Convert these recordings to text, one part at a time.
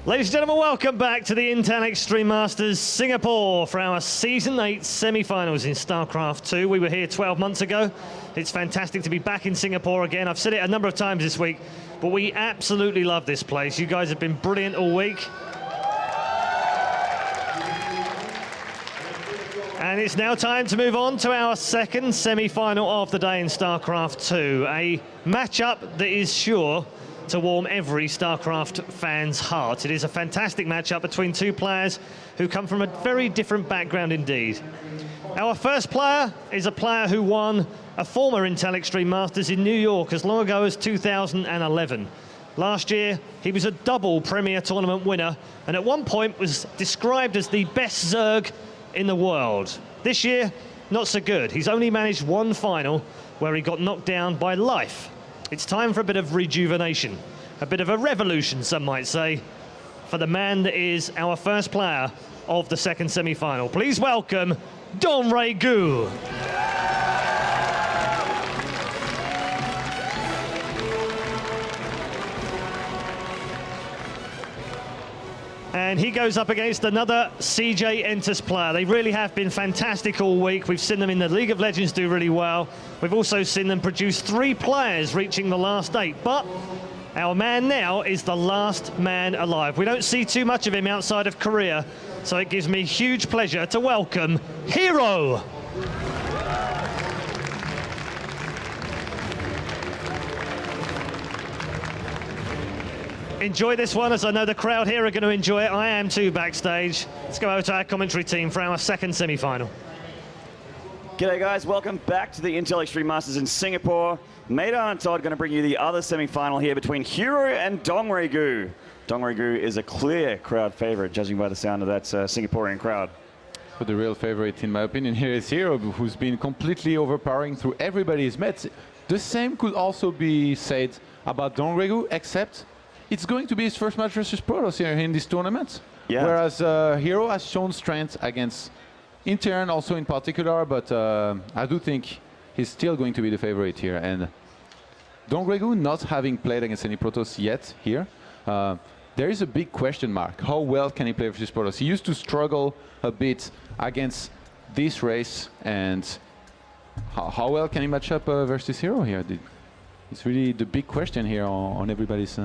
Ladies and gentlemen, welcome back to the Intel Extreme Masters Singapore for our Season 8 semi-finals in StarCraft 2. We were here 12 months ago. It's fantastic to be back in Singapore again. I've said it a number of times this week, but we absolutely love this place. You guys have been brilliant all week. And it's now time to move on to our second semi-final of the day in StarCraft 2. A matchup that is sure to warm every StarCraft fan's heart. It is a fantastic matchup between two players who come from a very different background indeed. Our first player is a player who won a former Intel Extreme Masters in New York as long ago as 2011. Last year, he was a double Premier Tournament winner and at one point was described as the best Zerg in the world. This year, not so good. He's only managed one final where he got knocked down by life. It's time for a bit of rejuvenation, a bit of a revolution, some might say, for the man that is our first player of the second semi-final. Please welcome DongRaeGu. And he goes up against another CJ Entus player. They really have been fantastic all week. We've seen them in the League of Legends do really well. We've also seen them produce 3 players reaching the last 8. But our man now is the last man alive. We don't see too much of him outside of Korea, so it gives me huge pleasure to welcome herO. Enjoy this one, as I know the crowd here are going to enjoy it. I am too backstage. Let's go over to our commentary team for our second semi-final. G'day guys, welcome back to the Intel Extreme Masters in Singapore. Maida and Todd going to bring you the other semi-final here between herO and DongRaeGu. DongRaeGu is a clear crowd favorite, judging by the sound of that Singaporean crowd. But the real favorite, in my opinion, here is herO, who's been completely overpowering through everybody he's met. The same could also be said about DongRaeGu, except it's going to be his first match versus Protoss here in this tournament. Yeah. Whereas herO has shown strength against Intern also in particular, but I do think he's still going to be the favorite here. And DongRaeGu not having played against any Protoss yet here, there is a big question mark. How well can he play versus Protoss? He used to struggle a bit against this race, and how well can he match up versus herO here? It's really the big question here on everybody's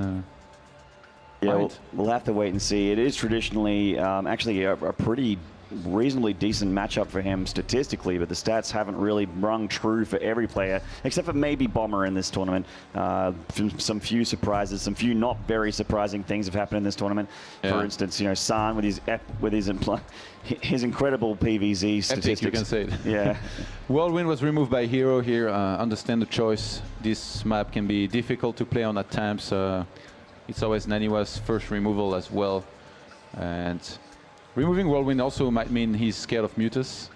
Yeah, we'll have to wait and see. It is traditionally actually a pretty reasonably decent matchup for him statistically, but the stats haven't really rung true for every player, except for maybe Bomber in this tournament. Some few surprises, some few not very surprising things have happened in this tournament. Yeah. For instance, you know, San with his incredible PVZ statistics. Epic, you can say it. Yeah. Whirlwind was removed by herO here. Understand the choice. This map can be difficult to play on at times. It's always Naniwa's first removal as well. And removing Whirlwind also might mean he's scared of Mutas.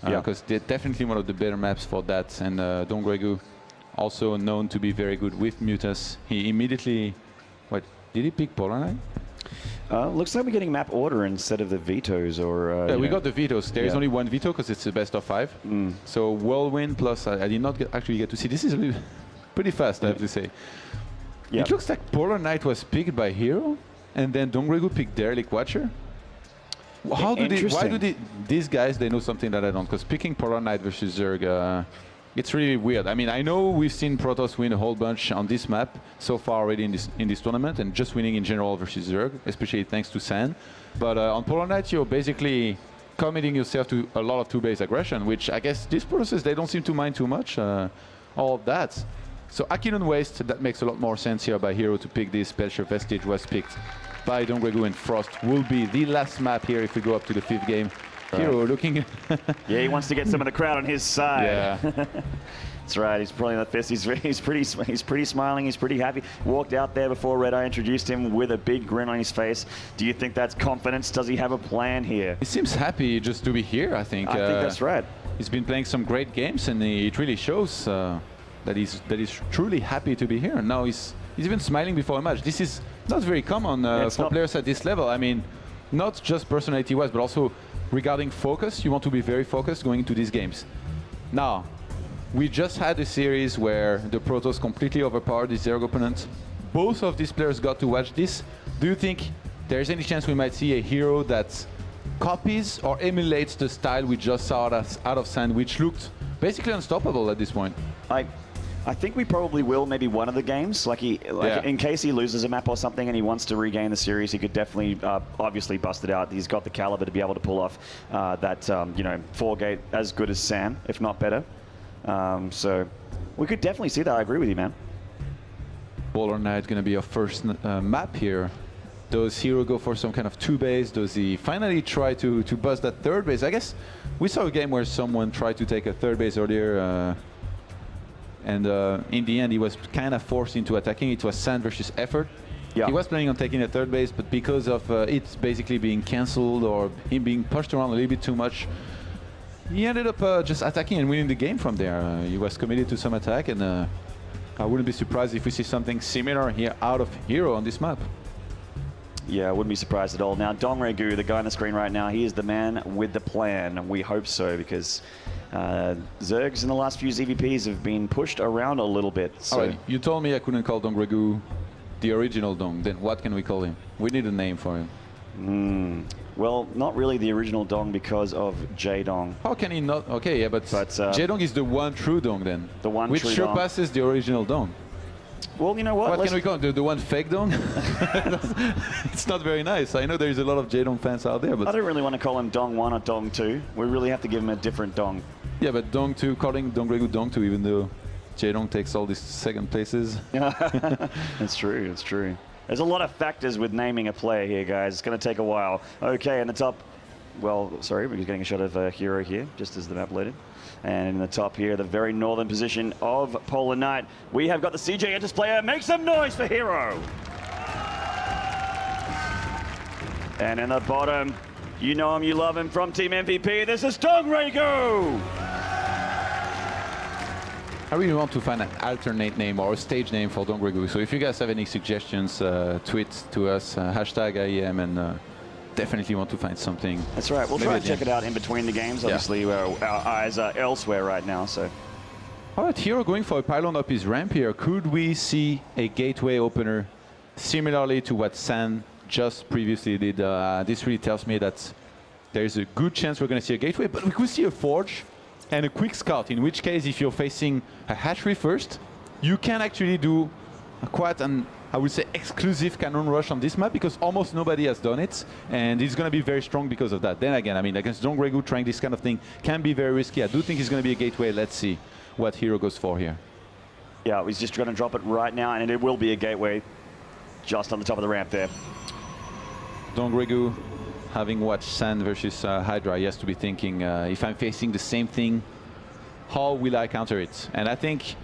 Because they're definitely one of the better maps for that. And DongRaeGu also known to be very good with Mutas. He immediately, what, did he pick Polar Knight? Looks like we're getting map order instead of the vetoes, or yeah, we got the vetoes. There is only one veto because it's the best of 5. So Whirlwind plus I did not actually get to see. This is really pretty fast, I have to say. Yep. It looks like Polar Knight was picked by herO, and then DongRaeGu picked Derelict Watcher. How do they? Why do these guys? They know something that I don't. Because picking Polar Knight versus Zerg, it's really weird. I mean, I know we've seen Protoss win a whole bunch on this map so far already in this tournament, and just winning in general versus Zerg, especially thanks to San. But on Polar Knight, you're basically committing yourself to a lot of 2-base aggression, which I guess these Protosses, they don't seem to mind too much. All of that. So Akinon Waste, that makes a lot more sense here by herO to pick this. Belcher Vestige was picked by DongRaeGu, and Frost will be the last map here if we go up to the 5th game. herO looking... yeah, he wants to get some of the crowd on his side. Yeah. That's right, he's pulling that fist. He's pretty smiling, he's pretty happy. Walked out there before Red Eye introduced him with a big grin on his face. Do you think that's confidence? Does he have a plan here? He seems happy just to be here, I think. I think that's right. He's been playing some great games, and it really shows that he's truly happy to be here. And now he's even smiling before a match. This is not very common for players at this level. I mean, not just personality-wise, but also regarding focus. You want to be very focused going into these games. Now, we just had a series where the Protoss completely overpowered the Zerg opponent. Both of these players got to watch this. Do you think there's any chance we might see a hero that copies or emulates the style we just saw out of Sand, which looked basically unstoppable at this point. I think we probably will maybe one of the games. In case he loses a map or something and he wants to regain the series, he could definitely obviously bust it out. He's got the caliber to be able to pull off that 4-gate as good as Sam, if not better. So we could definitely see that. I agree with you, man. Polar Knight going to be our first map here. Does herO go for some kind of 2-base? Does he finally try to bust that 3rd base? I guess we saw a game where someone tried to take a 3rd base earlier. And in the end, he was kind of forced into attacking. It was Sand versus Effort. Yeah. He was planning on taking a 3rd base, but because of it basically being cancelled or him being pushed around a little bit too much, he ended up just attacking and winning the game from there. He was committed to some attack, and I wouldn't be surprised if we see something similar here out of herO on this map. Yeah, I wouldn't be surprised at all. Now, DongRaeGu, the guy on the screen right now, he is the man with the plan. We hope so, because Zergs in the last few ZVPs have been pushed around a little bit. So. Right, you told me I couldn't call DongRaeGu the original Dong. Then what can we call him? We need a name for him. Well, not really the original Dong because of J-Dong. How can he not? Okay, yeah, but J-Dong is the one true Dong then. The one which true surpasses the original Dong. Well, you know what? What can we call him? The one fake Dong? It's not very nice. I know there's a lot of J-Dong fans out there, but I don't really want to call him Dong 1 or Dong 2. We really have to give him a different Dong. Yeah, but Dong 2, calling DongRaeGu Dong 2, even though J-Dong takes all these 2nd places. It's true, it's true. There's a lot of factors with naming a player here, guys. It's going to take a while. Okay, in the top, well, sorry, we're getting a shot of herO here, just as the map loaded. And in the top here, the very northern position of Polar Knight, we have got the CJ Entis player. Make some noise for herO. And in the bottom, you know him, you love him, from Team MVP, this is DongRaeGu. I really want to find an alternate name or a stage name for DongRaeGu. So if you guys have any suggestions, tweet to us, hashtag IEM, and definitely want to find something. That's right. We'll try to check it out in between the games. Obviously, our eyes are elsewhere right now. So, all right, herO going for a pylon up his ramp here. Could we see a gateway opener similarly to what San just previously did? This really tells me that there's a good chance we're going to see a gateway, but we could see a forge and a quick scout, in which case, if you're facing a hatchery first, you can actually do quite an, I would say, exclusive cannon rush on this map, because almost nobody has done it, and it's going to be very strong because of that. Then again, I mean, against DongRaeGu, trying this kind of thing can be very risky. I do think it's going to be a gateway. Let's see what herO goes for here. Yeah, he's just going to drop it right now, and it will be a gateway just on the top of the ramp there. DongRaeGu, having watched Sand versus Hydra, he has to be thinking, if I'm facing the same thing, how will I counter it? And I think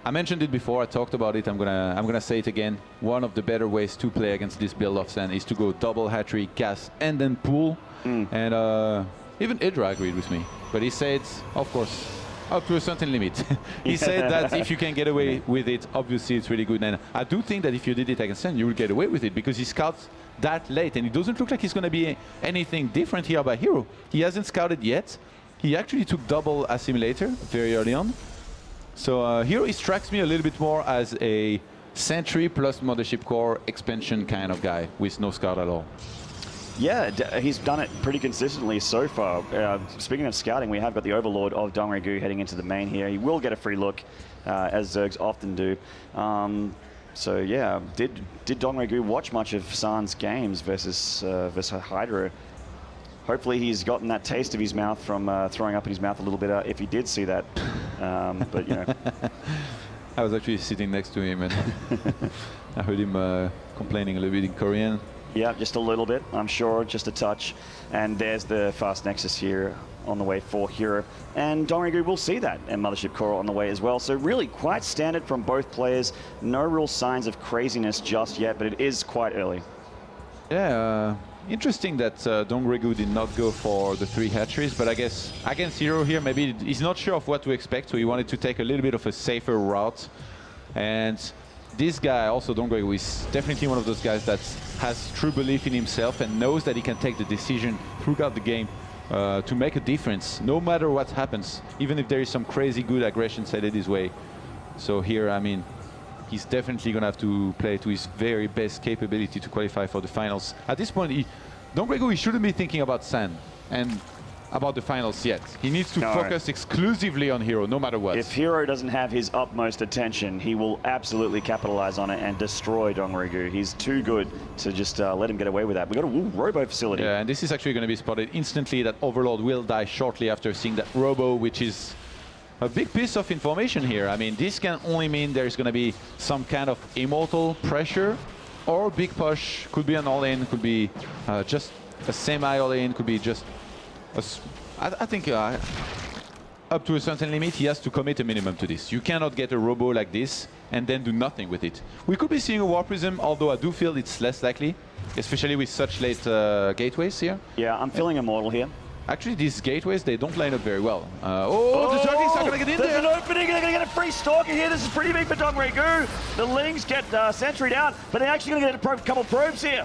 I mentioned it before, I talked about it, I'm gonna say it again. One of the better ways to play against this build of Sand is to go double hatchery, cast, and then pull. And even Hydra agreed with me. But he said, of course, up to a certain limit. He said that if you can get away with it, obviously it's really good. And I do think that if you did it against Sand, you will get away with it, because he scouts that late, and it doesn't look like he's going to be anything different here by herO. He hasn't scouted yet. He actually took double assimilator very early on. So herO strikes me a little bit more as a Sentry plus Mothership Core expansion kind of guy with no scout at all. Yeah, he's done it pretty consistently so far. Speaking of scouting, we have got the Overlord of DongRaeGu heading into the main here. He will get a free look, as Zergs often do. So yeah, did DongRaeGu watch much of San's games versus Hydra? Hopefully he's gotten that taste of his mouth from throwing up in his mouth a little bit, if he did see that. But you know. I was actually sitting next to him, and I heard him complaining a little bit in Korean. Yeah, just a little bit, I'm sure, just a touch. And there's the fast Nexus here on the way for herO. And DongRaeGu will see that, and Mothership Core on the way as well. So really quite standard from both players. No real signs of craziness just yet, but it is quite early. Yeah, interesting that DongRaeGu did not go for the 3 hatcheries, but I guess against herO here, maybe he's not sure of what to expect, so he wanted to take a little bit of a safer route. And this guy, also DongRaeGu, is definitely one of those guys that has true belief in himself and knows that he can take the decision throughout the game to make a difference, no matter what happens, even if there is some crazy good aggression set his way. So here, I mean, he's definitely going to have to play to his very best capability to qualify for the finals. At this point, DongRaeGu, he shouldn't be thinking about San and about the finals yet. He needs to focus exclusively on herO, no matter what. If herO doesn't have his utmost attention, he will absolutely capitalize on it and destroy DongRaeGu. He's too good to just let him get away with that. We got a robo facility. Yeah, and this is actually going to be spotted instantly. That Overlord will die shortly after seeing that robo, which is a big piece of information here. I mean, this can only mean there's going to be some kind of immortal pressure or big push. Could be an all-in, could be just a semi-all-in, could be just I think up to a certain limit, he has to commit a minimum to this. You cannot get a robo like this and then do nothing with it. We could be seeing a War Prism, although I do feel it's less likely, especially with such late gateways here. Yeah, I'm feeling immortal here. Actually, these gateways, they don't line up very well. The Zerglings are going to get in there. There's an opening, they're going to get a free Stalker here. This is pretty big for DongRaeGu. The Lings get sentryed out, but they're actually going to get a couple probes here.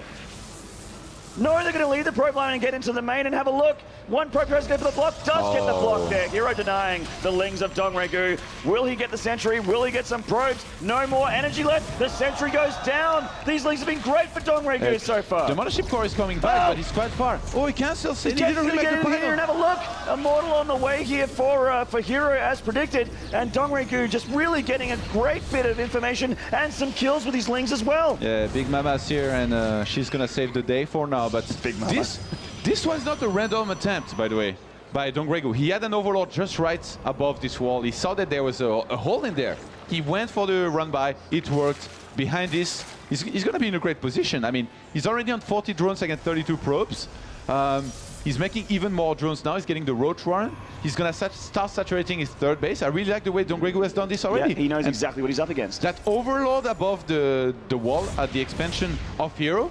No, they're going to leave the probe line and get into the main and have a look. One probe tries to go for the block, does get the block there. herO denying the Lings of DongRaeGu. Will he get the sentry? Will he get some probes? No more energy left. The sentry goes down. These Lings have been great for DongRaeGu so far. The Mothership Core is coming back, but he's quite far. Oh, he cancels it. He didn't really get in here and have a look. Immortal on the way here for herO as predicted. And DongRaeGu just really getting a great bit of information and some kills with these Lings as well. Yeah, Big Mama's here, and she's going to save the day for now. But Big Mama. This was not a random attempt, by the way, by DongRaeGu. He had an Overlord just right above this wall. He saw that there was a hole in there. He went for the run by. It worked. Behind this, he's going to be in a great position. I mean, he's already on 40 drones against 32 probes. He's making even more drones now. He's getting the Roach Warren. He's going to start saturating his third base. I really like the way DongRaeGu has done this already. Yeah, he knows exactly what he's up against. That Overlord above the wall at the expansion of herO,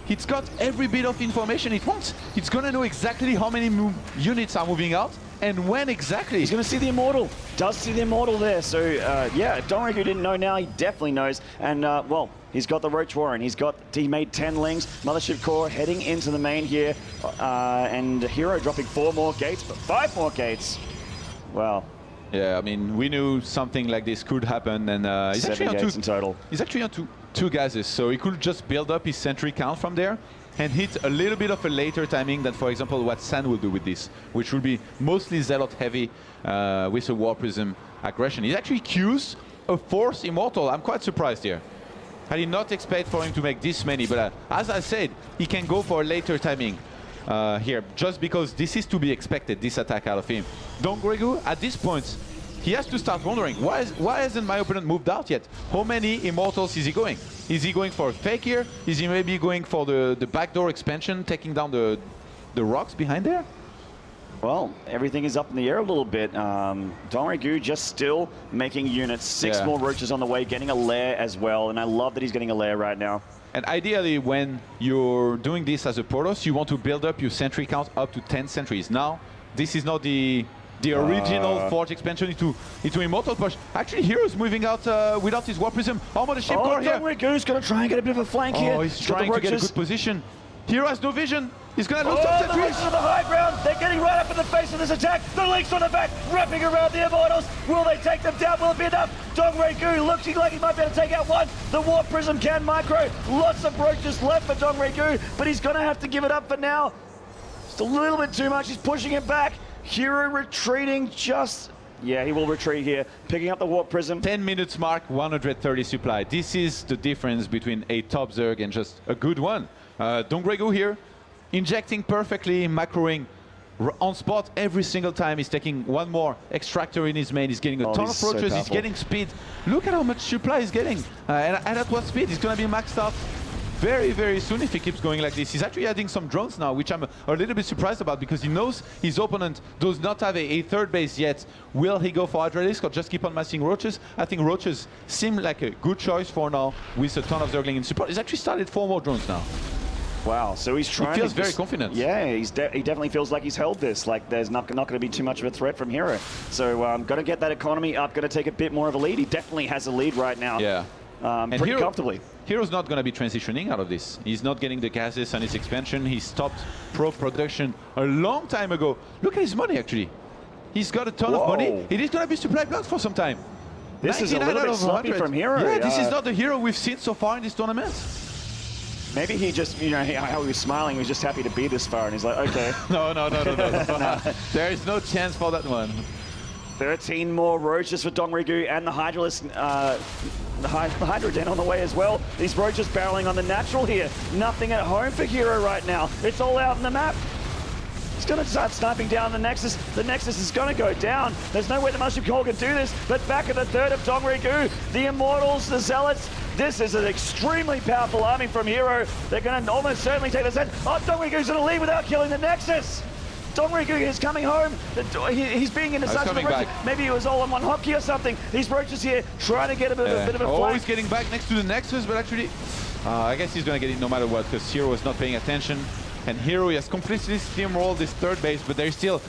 it's got every bit of information it wants. It's going to know exactly how many units are moving out and when exactly. He's going to see the Immortal. Does see the Immortal there. So, yeah, if DongRaeGu didn't know now, he definitely knows. And, well, he's got the Roach Warren. He made 10 Lings. Mothership Core heading into the main here. And herO dropping 4 more gates, but 5 more gates. Wow. Yeah, I mean, we knew something like this could happen. And he's 7 actually gates in total. He's actually on two gases, so he could just build up his sentry count from there and hit a little bit of a later timing than, for example, what San will do with this, which will be mostly Zealot heavy with a War Prism aggression. He actually queues a 4th Immortal. I'm quite surprised here. I did not expect for him to make this many, but as I said, he can go for a later timing here, just because this is to be expected, this attack out of him. DongRaeGu, at this point, he has to start wondering, why hasn't my opponent moved out yet? How many Immortals is he going? Is he going for a fake here? Is he maybe going for the backdoor expansion, taking down the rocks behind there? Well, everything is up in the air a little bit. DongRaeGu just still making units. 6 more Roaches on the way, getting a lair as well. And I love that he's getting a lair right now. And ideally, when you're doing this as a Protoss, you want to build up your sentry count up to 10 sentries. Now, this is not the original Forge expansion into Immortal push. Actually, herO's moving out without his War Prism. Almost a ship core here. DongRaeGu's going to try and get a bit of a flank here. Oh, he's trying to get a good position. herO has no vision. He's going to lose some the sentries. Roaches on the high ground. They're getting right up in the face of this attack. The Lings on the back, wrapping around the Immortals. Will they take them down? Will it be enough? DongRaeGu looking like he might be able to take out one. The War Prism can micro. Lots of Roaches left for DongRaeGu, but he's going to have to give it up for now. Just a little bit too much. He's pushing it back. herO retreating just... Yeah, he will retreat here, picking up the Warp Prism. 10 minutes mark, 130 supply. This is the difference between a top Zerg and just a good one. DongRaeGu here, injecting perfectly, macroing on spot every single time. He's taking one more extractor in his main. He's getting a ton of Roaches, he's getting speed. Look at how much supply he's getting. And at what speed? He's going to be maxed out very, very soon if he keeps going like this. He's actually adding some drones now, which I'm a little bit surprised about because he knows his opponent does not have a third base yet. Will he go for Hydralisk or just keep on massing Roaches? I think Roaches seem like a good choice for now with a ton of Zergling in support. He's actually started 4 more drones now. Wow, so he's trying. He feels very confident. Yeah, he definitely feels like he's held this. Like there's not going to be too much of a threat from herO. So going to get that economy up, going to take a bit more of a lead. He definitely has a lead right now. Yeah. Pretty comfortably. herO's not going to be transitioning out of this. He's not getting the gases on his expansion. He stopped pro production a long time ago. Look at his money, actually. He's got a ton of money. It is going to be supply blocked for some time. This is a 99 little out bit of sloppy 100. from herO. Yeah, this is not the herO we've seen so far in this tournament. Maybe he just, you know, how he was smiling, he was just happy to be this far, and he's like, okay. No. There is no chance for that one. 13 more roaches for DongRaeGu and the Hydralisk, the Hydra Den on the way as well. These roaches barreling on the natural here. Nothing at home for herO right now. It's all out on the map. He's going to start sniping down the Nexus. The Nexus is going to go down. There's no way the Mushroom Call can do this, but back at the third of DongRaeGu, the Immortals, the Zealots. This is an extremely powerful army from herO. They're going to almost certainly take the set. Oh, DongRaeGu's going to leave without killing the Nexus. DongRaeGu is coming home. He's being intercepted. Maybe it was all on one hotkey or something. These roaches here trying to get a bit of a flank. He's getting back next to the Nexus, but actually, I guess he's going to get it no matter what, because herO is not paying attention. And herO has completely steamrolled this third base, but there's still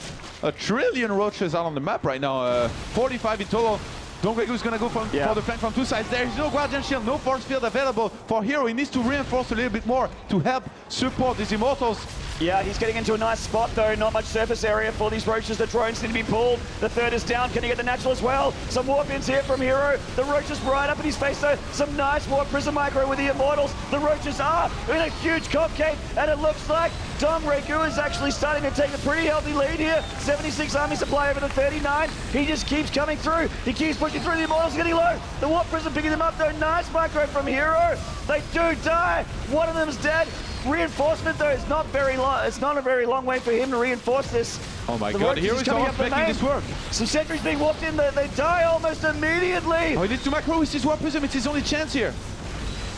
a trillion roaches out on the map right now. 45 in total. DongRaeGu is going to go for the flank from two sides. There is no Guardian Shield, no force field available for herO. He needs to reinforce a little bit more to help support these Immortals. Yeah, he's getting into a nice spot though. Not much surface area for these roaches. The drones need to be pulled. The third is down. Can he get the natural as well? Some warp ins here from herO. The roaches right up in his face though. Some nice warp prism micro with the Immortals. The roaches are in a huge concave, and it looks like DongRaeGu is actually starting to take a pretty healthy lead here. 76 army supply over to 39. He just keeps coming through. He keeps pushing through. The Immortals getting low. The warp prism picking them up though. Nice micro from herO. They do die. One of them's dead. Reinforcement though is not very long. It's not a very long way for him to reinforce this. Oh my god, herO is almost making this work. Some sentries being walked in, they die almost immediately. Oh, he needs to micro with his warp prism. It's his only chance here.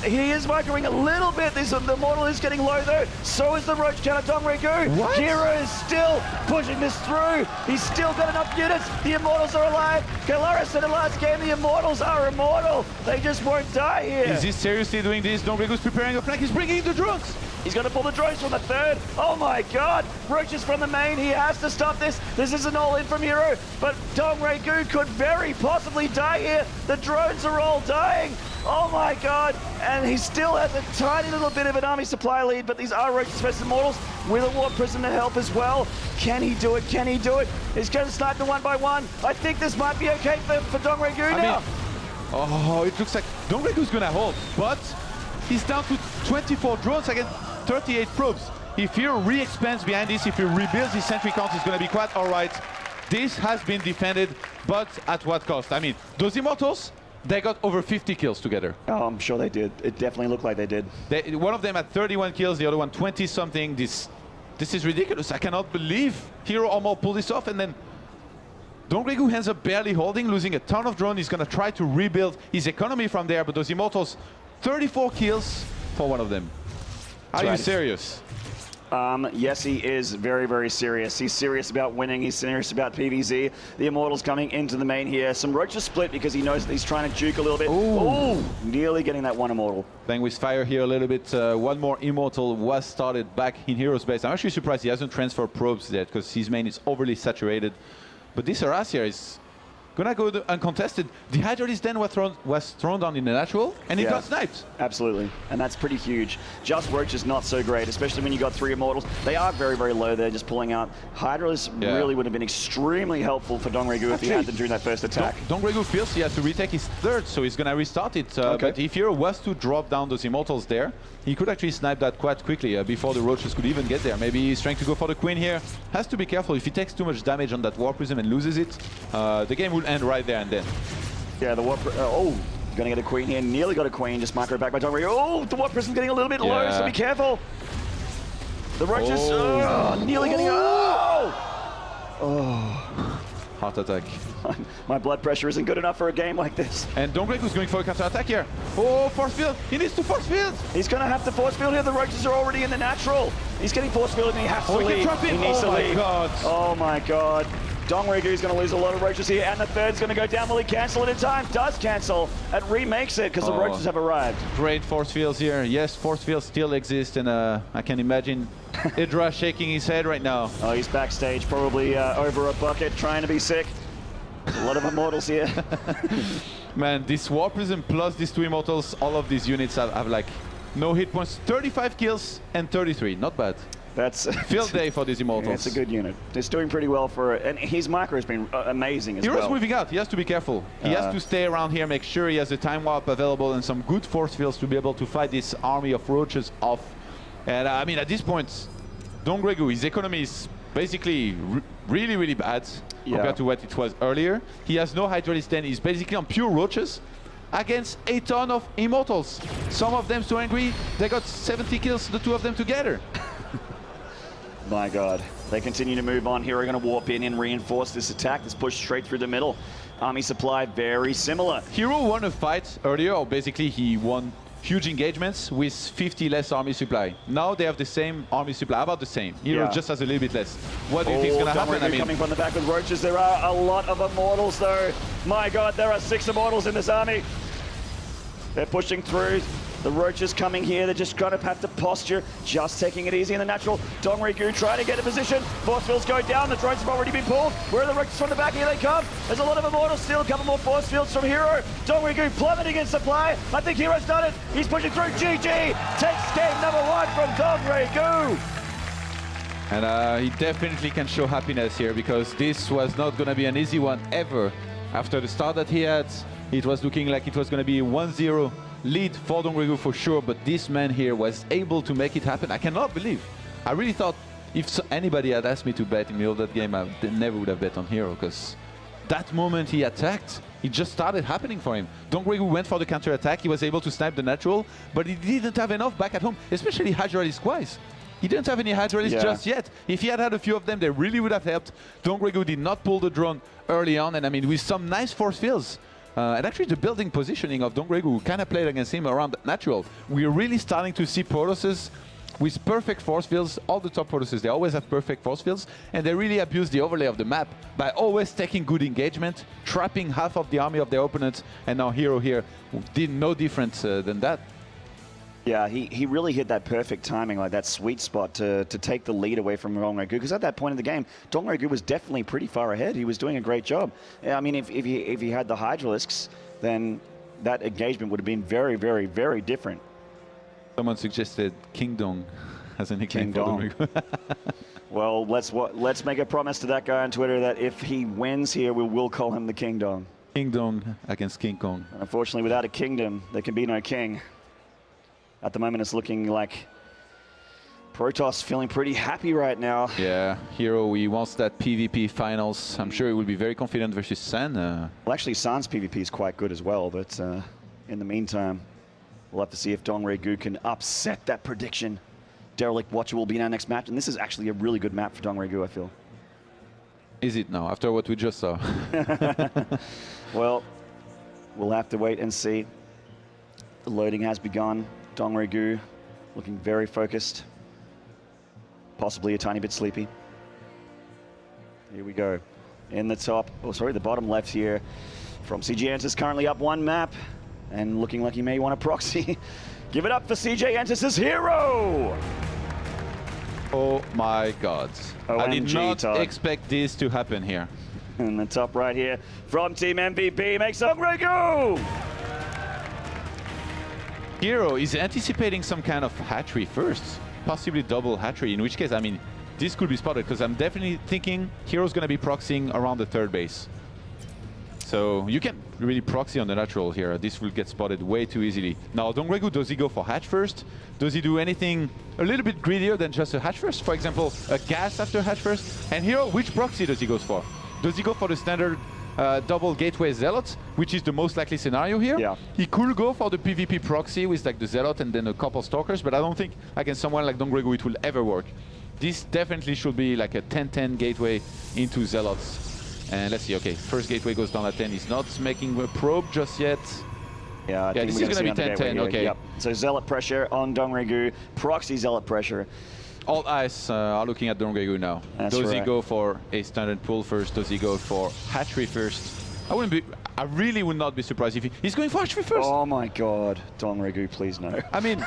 He is microing a little bit. The mortal is getting low though. So is the roach counter DongRaeGu. herO is still pushing this through. He's still got enough units. The Immortals are alive. Kalaris said in last game, the Immortals are immortal. They just won't die here. Is he seriously doing this? DongRaeGu's preparing a flank. He's bringing in the drones. He's going to pull the drones from the third. Oh my god. Roaches from the main. He has to stop this. This isn't all in from herO, but DongRaeGu could very possibly die here. The drones are all dying. Oh my god. And he still has a tiny little bit of an army supply lead, but these are roaches versus Immortals with a warp prism to help as well. Can he do it? Can he do it? He's going to snipe them one by one. I think this might be okay for DongRaeGu now. Oh, it looks like DongRaeGu's going to hold, but he's down to 24 drones against 38 probes. If he re-expands behind this, if he rebuilds his sentry count, it's going to be quite all right. This has been defended, but at what cost? I mean, those Immortals, they got over 50 kills together. Oh, I'm sure they did. It definitely looked like they did. One of them had 31 kills, the other one 20-something. This is ridiculous. I cannot believe herO almost pulled this off, and then DongRaeGu ends up barely holding, losing a ton of drone. He's going to try to rebuild his economy from there, but those Immortals, 34 kills for one of them. Are you serious? Yes, he is very, very serious. He's serious about winning. He's serious about PvZ. The Immortals coming into the main here. Some roaches split because he knows that he's trying to juke a little bit. Ooh, nearly getting that one Immortal. Playing with fire here a little bit. One more Immortal was started back in herO's base. I'm actually surprised he hasn't transferred probes yet because his main is overly saturated. But this Harass here is gonna go uncontested. The Hydralisk Den was thrown down in the natural, and it got sniped. Absolutely, and that's pretty huge. Just Roach is not so great, especially when you got three Immortals. They are very, very low there, just pulling out. Hydralisk really would have been extremely helpful for DongRaeGu if he had them during that first attack. DongRaeGu feels he has to retake his third, so he's gonna restart it. But if herO was to drop down those Immortals there, he could actually snipe that quite quickly before the Roaches could even get there. Maybe he's trying to go for the Queen here. Has to be careful. If he takes too much damage on that Warp Prism and loses it, the game will end right there and then. Yeah, the Warp... gonna get a Queen here. Nearly got a Queen. Just micro back by DongRaeGu. Oh, the Warp Prism's getting a little bit low, so be careful. The Roaches... nearly getting... Heart attack. My blood pressure isn't good enough for a game like this. And DongRaeGu's going for a counter-attack here. Oh, force field! He needs to force field! He's going to have to force field here. The Roaches are already in the natural. He's getting force field and he has to leave. He needs to leave. God. Oh my god. DongRaeGu is going to lose a lot of Roaches here, and the third's going to go down. Will he cancel it in time? Does cancel. It remakes it because the Roaches have arrived. Great force fields here. Yes, force fields still exist, and I can imagine Idra shaking his head right now. Oh, he's backstage, probably over a bucket, trying to be sick. A lot of Immortals here. Man, this Warp Prism plus these two Immortals, all of these units have like no hit points. 35 kills and 33, not bad. That's field day for these Immortals. Yeah, it's a good unit. It's doing pretty well for it, and his micro has been amazing as well. hero's moving out. He has to be careful. He has to stay around here, make sure he has a time warp available and some good force fields to be able to fight this army of roaches off. And I mean, at this point, DongRaeGu, his economy is basically really, really bad compared to what it was earlier. He has no Hydralis 10. He's basically on pure roaches against a ton of Immortals. Some of them so angry, they got 70 kills, the two of them together. My God. They continue to move on. herO going to warp in and reinforce this attack. This push straight through the middle. Army supply very similar. herO won a fight earlier, or basically he won huge engagements with 50 less army supply. Now they have the same army supply, about the same. herO just has a little bit less. What do you think is going to happen? I mean, coming from the back with roaches. There are a lot of Immortals though. My God, there are 6 Immortals in this army. They're pushing through. The roaches coming here, they're just going to have to posture, just taking it easy in the natural. DongRaeGu trying to get a position. Force fields go down, the drones have already been pulled. Where are the roaches from the back? Here they come. There's a lot of Immortals still, a couple more force fields from herO. DongRaeGu plummeting in supply. I think herO's done it. He's pushing through. GG takes game number 1 from DongRaeGu. And he definitely can show happiness here, because this was not going to be an easy one ever. After the start that he had, it was looking like it was going to be a 1-0 lead for DongRaeGu for sure, but this man here was able to make it happen. I cannot believe. I really thought if anybody had asked me to bet in the middle of that game, I never would have bet on herO, because that moment he attacked, it just started happening for him. DongRaeGu went for the counter attack. He was able to snipe the natural, but he didn't have enough back at home, especially Hydralis Quais. He didn't have any Hydralis just yet. If he had had a few of them, they really would have helped. DongRaeGu did not pull the drone early on, and I mean, with some nice force fields. And actually the building positioning of DongRaeGu kind of played against him around natural. We're really starting to see Protosses with perfect force fields. All the top Protosses, they always have perfect force fields, and they really abuse the overlay of the map by always taking good engagement, trapping half of the army of their opponent, and now herO here did no different than that. Yeah, he really hit that perfect timing, like that sweet spot to take the lead away from DongRaeGu, because at that point in the game, DongRaeGu was definitely pretty far ahead. He was doing a great job. I mean, if he had the Hydralisks, then that engagement would have been very, very, very different. Someone suggested King Dong as a nickname for DongRaeGu. Well, let's make a promise to that guy on Twitter that if he wins here, we will call him the King Dong. King Dong against King Kong. And unfortunately, without a kingdom, there can be no king. At the moment, it's looking like Protoss feeling pretty happy right now. Yeah, herO, he wants that PvP finals. I'm sure he will be very confident versus San. Well, actually, San's PvP is quite good as well, but in the meantime, we'll have to see if DongRaeGu can upset that prediction. Derelict Watcher will be in our next match, and this is actually a really good map for DongRaeGu, I feel. Is it now, after what we just saw? Well, we'll have to wait and see. The loading has begun. DongRaeGu looking very focused, possibly a tiny bit sleepy. Here we go. In the top, oh sorry, the bottom left here from CJ Entus, currently up 1 map and looking like he may want a proxy. Give it up for CJ Entus' herO! Oh my God. OMG, I did not Todd. expect this to happen here. In the top right here from Team MVP makes DongRaeGu! herO is anticipating some kind of hatchery first, possibly double hatchery, in which case, I mean, this could be spotted, because I'm definitely thinking herO's going to be proxying around the 3rd base. So you can really proxy on the natural here. This will get spotted way too easily. Now, DongRaeGu, does he go for hatch first? Does he do anything a little bit greedier than just a hatch first? For example, a gas after hatch first? And herO, which proxy does he go for? Does he go for the standard double gateway zealot, which is the most likely scenario here? Yeah. He could go for the PvP proxy with like the zealot and then a couple stalkers, but I don't think against someone like DongRaeGu it will ever work. This definitely should be like a 10-10 gateway into zealots. And let's see, okay, first gateway goes down at 10. He's not making a probe just yet. Yeah, this is going to be 10-10, okay. Yep. So zealot pressure on DongRaeGu, proxy zealot pressure. All eyes are looking at DongRaeGu now. Does he go for a standard pull first? Does he go for hatchery first? I really would not be surprised if he's going for hatchery first. Oh my God, DongRaeGu, please no. I mean,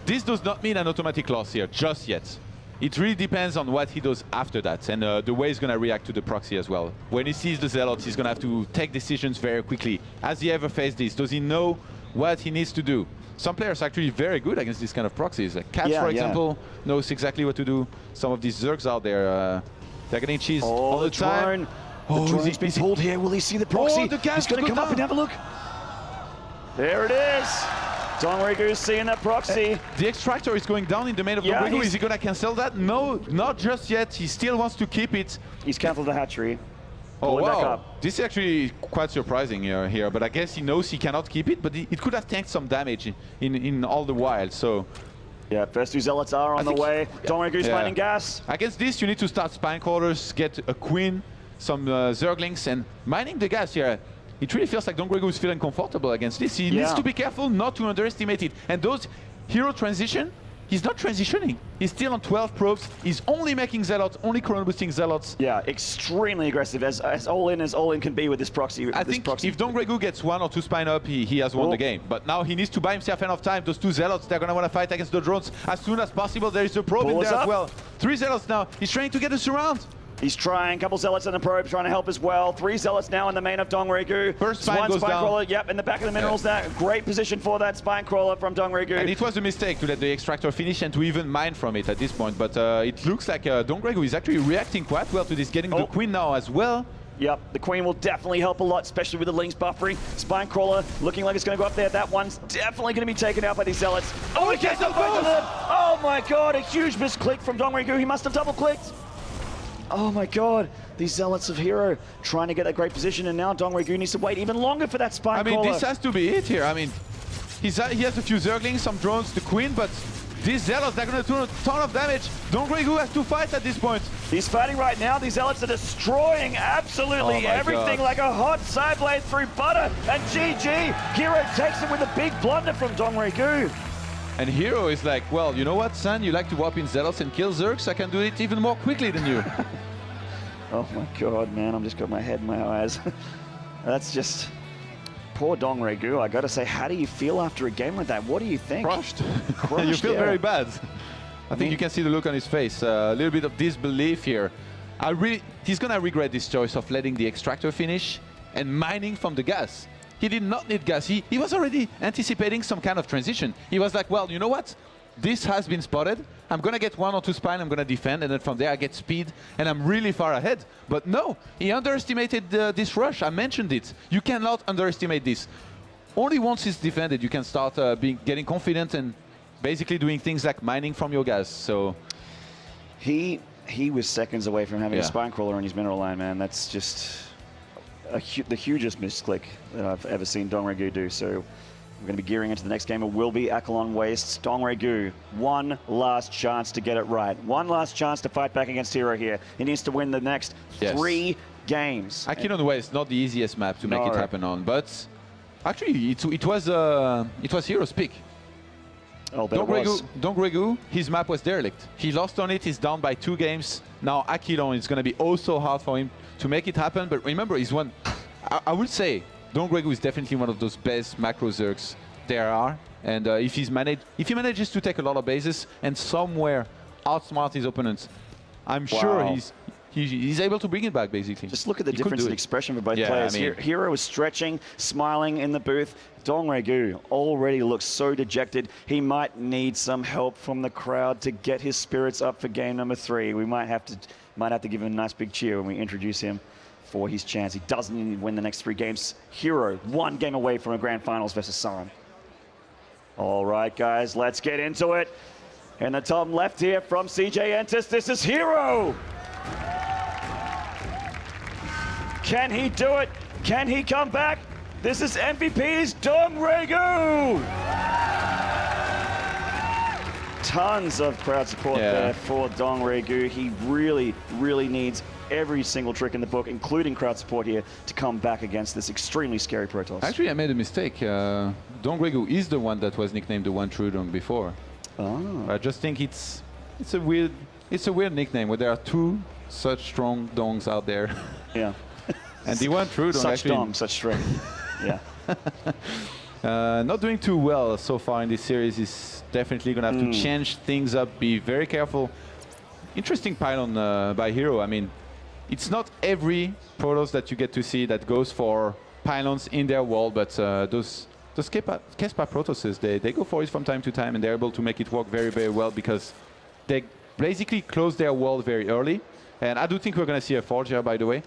this does not mean an automatic loss here, just yet. It really depends on what he does after that, and the way he's going to react to the proxy as well. When he sees the zealots, he's going to have to take decisions very quickly. Has he ever faced this? Does he know what he needs to do? some players are actually very good against this kind of proxies. Like Cats, for example, knows exactly what to do. Some of these Zergs out there, they're getting cheese all the time. The drone's been pulled here. Will he see the proxy? He's going to come up and have a look. There it is. DongRaeGu seeing that proxy. The extractor is going down in the main of DongRaeGu. Is he going to cancel that? No, not just yet. He still wants to keep it. He's cancelled the hatchery. Oh, wow. This is actually quite surprising here, but I guess he knows he cannot keep it, but it could have tanked some damage in all the while, so... Yeah, first 2 Zealots are on the way. DongRaeGu's finding gas. Against this, you need to start spine crawlers, get a queen, some Zerglings, and mining the gas here. It really feels like DongRaeGu is feeling comfortable against this. He needs to be careful not to underestimate it. And those hero transition, he's not transitioning. He's still on 12 probes. He's only making Zealots, only chrono boosting Zealots. Yeah, extremely aggressive, as all in can be with this proxy. I think if DongRaeGu gets 1 or 2 spine up, he has won the game. But now he needs to buy himself enough time. Those 2 Zealots, they're going to want to fight against the drones as soon as possible. There is a probe in there as well. 3 Zealots now. He's trying to get a surround. He's trying, couple Zealots in the probe, trying to help as well. 3 Zealots now in the main of DongRaeGu. First spine goes down. Crawler, in the back of the minerals there. Great position for that spine crawler from DongRaeGu. And it was a mistake to let the extractor finish and to even mine from it at this point. But it looks like DongRaeGu is actually reacting quite well to this, getting the queen now as well. Yep, the queen will definitely help a lot, especially with the links buffering. Spine crawler looking like it's going to go up there. That one's definitely going to be taken out by these Zealots. Oh, he gets up both of them! Oh my god, a huge misclick from DongRaeGu. He must have double-clicked. Oh my god, these Zealots of herO trying to get a great position, and now DongRaeGu needs to wait even longer for that spine crawler. I mean, this has to be it here. I mean, he has a few Zerglings, some drones, the queen, but these Zealots, they're going to do a ton of damage. DongRaeGu has to fight at this point. He's fighting right now. These Zealots are destroying absolutely everything like a hot side blade through butter. And GG, herO takes it with a big blunder from DongRaeGu. And herO is like, well, you know what, son? You like to warp in Zealots and kill Zergs? I can do it even more quickly than you. Oh my god, man, I'm just got my head in my eyes. That's just... Poor DongRaeGu. I gotta say, how do you feel after a game like that? What do you think? Crushed. You feel very bad. I think you can see the look on his face. A little bit of disbelief here. He's gonna regret this choice of letting the extractor finish and mining from the gas. He did not need gas. He was already anticipating some kind of transition. He was like, well, you know what? This has been spotted. I'm going to get 1 or 2 spine. I'm going to defend. And then from there, I get speed. And I'm really far ahead. But no, he underestimated this rush. I mentioned it. You cannot underestimate this. Only once it's defended, you can start getting confident and basically doing things like mining from your gas. So he was seconds away from having a spine crawler on his mineral line, man. That's just... the hugest misclick that I've ever seen DongRaeGu do. So we're going to be gearing into the next game. It will be Aquilon Wastes. DongRaeGu, one last chance to get it right. One last chance to fight back against herO here. He needs to win the next 3 games. Aquilon Wastes, not the easiest map to make it happen on, but actually it was herO's pick. Oh, DongRaeGu, his map was derelict. He lost on it, he's down by 2 games. Now Aquilon is going to be oh so hard for him to make it happen, but remember, he's one. I would say DongRaeGu is definitely one of those best macro Zergs there are, and if he manages to take a lot of bases and somewhere outsmart his opponents, I'm sure he's able to bring it back, basically. Just look at the difference in expression for both players. I mean, herO is stretching, smiling in the booth. DongRaeGu already looks so dejected. He might need some help from the crowd to get his spirits up for game number 3. We might have to give him a nice big cheer when we introduce him for his chance. He doesn't need to win the next 3 games. herO, 1 game away from a grand finals versus Sun. All right, guys, let's get into it. In the top left here from CJ Entis, this is herO. Can he do it? Can he come back? This is MVP's DongRaeGu. Tons of crowd support there for DongRaeGu. He really, really needs every single trick in the book, including crowd support here, to come back against this extremely scary Protoss. Actually, I made a mistake. DongRaeGu is the one that was nicknamed the One True Dong before. Oh. I just think it's a weird nickname where there are 2 such strong dongs out there. Yeah. And the One True Dong such dong, such strength. Yeah. Not doing too well so far in this series. Is definitely going to have to change things up, be very careful. Interesting pylon by herO. I mean, it's not every Protoss that you get to see that goes for pylons in their wall, but those those Kespa Protosses, they go for it from time to time, and they're able to make it work very, very well because they basically close their wall very early. And I do think we're going to see a Forge here, by the way.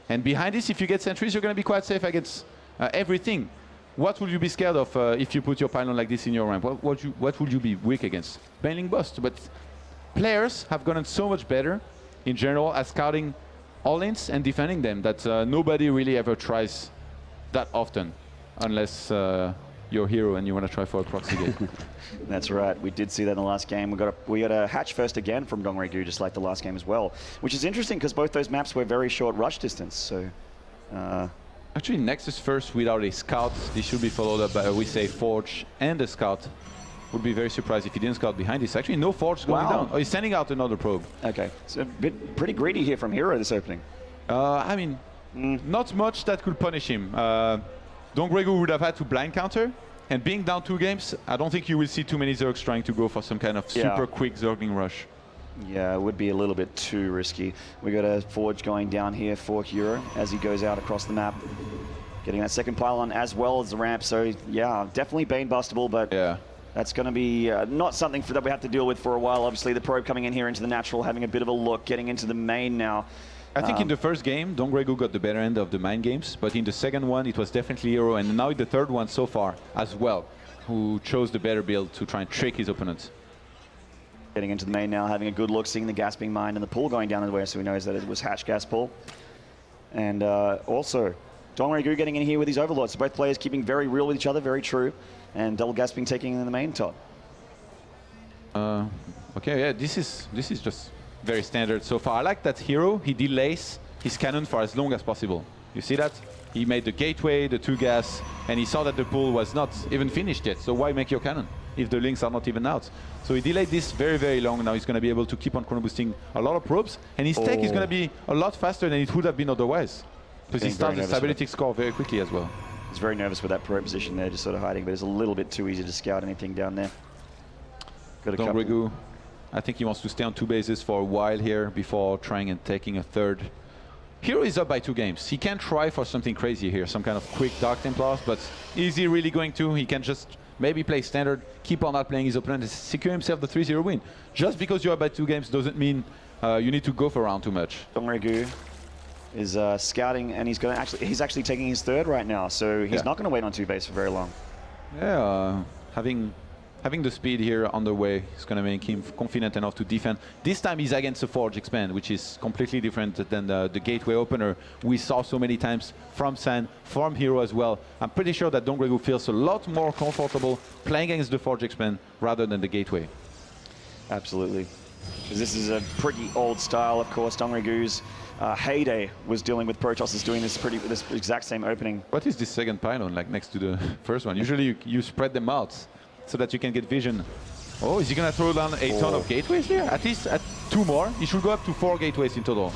And behind this, if you get sentries, you're going to be quite safe against everything. What would you be scared of if you put your pylon like this in your ramp? What would you be weak against? Baneling Bust. But players have gotten so much better in general at scouting all-ins and defending them that nobody really ever tries that often, unless you're herO and you want to try for a proxy gate. That's right. We did see that in the last game. We got a hatch first again from DongRaeGu, just like the last game as well, which is interesting because both those maps were very short rush distance. So. Actually, Nexus first without a scout. This should be followed up by, we say, Forge and a scout. Would be very surprised if he didn't scout behind this. Actually, no Forge going down. Oh, he's sending out another probe. Okay, so pretty greedy here from herO this opening. I mean, not much that could punish him. DongRaeGu would have had to blind counter, and being down 2 games, I don't think you will see too many Zergs trying to go for some kind of super quick Zergling rush. Yeah, it would be a little bit too risky. We got a Forge going down here for herO as he goes out across the map, getting that second pylon as well as the ramp. So yeah, definitely Bane bustable, but that's going to be not something that we have to deal with for a while. Obviously, the probe coming in here into the natural, having a bit of a look, getting into the main now. I think in the first game, DongRaeGu got the better end of the mind games, but in the second one, it was definitely herO, and now in the third one so far as well, who chose the better build to try and trick his opponents. Getting into the main now, having a good look, seeing the gas being mined and the pool going down the way, so he knows that it was hatch gas pool. And also, DongRaeGu getting in here with his overlords. So both players keeping very real with each other, very true, and double gas being taking in the main top. Okay, yeah, this is just very standard so far. I like that herO, he delays his cannon for as long as possible. You see that? He made the gateway, the 2 gas, and he saw that the pool was not even finished yet. So why make your cannon if the links are not even out? So he delayed this very, very long. Now he's going to be able to keep on chrono boosting a lot of probes, and his tech is going to be a lot faster than it would have been otherwise. Because he starts the stability score very quickly as well. He's very nervous with that probe position there, just sort of hiding, but it's a little bit too easy to scout anything down there. Got a DongRaeGu, I think he wants to stay on 2 bases for a while here before trying and taking a third. herO is up by 2 games. He can try for something crazy here, some kind of quick Dark Templars, but is he really going to? He can just maybe play standard, keep on outplaying his opponent, and secure himself the 3-0 win. Just because you're up by 2 games doesn't mean you need to go for around too much. DongRaeGu is scouting, and he's actually taking his third right now, so he's not going to wait on 2 base for very long. Yeah, having the speed here on the way is going to make him confident enough to defend. This time he's against a Forge Expand, which is completely different than the gateway opener we saw so many times from San, from herO as well. I'm pretty sure that DongRaeGu feels a lot more comfortable playing against the Forge Expand rather than the gateway. Absolutely. Because this is a pretty old style, of course. DongRaeGu's heyday was dealing with Protoss doing this exact same opening. What is this second pylon like next to the first one? Usually you spread them out so that you can get vision. Oh, is he going to throw down a ton of gateways here? At least 2 more. He should go up to 4 gateways in total.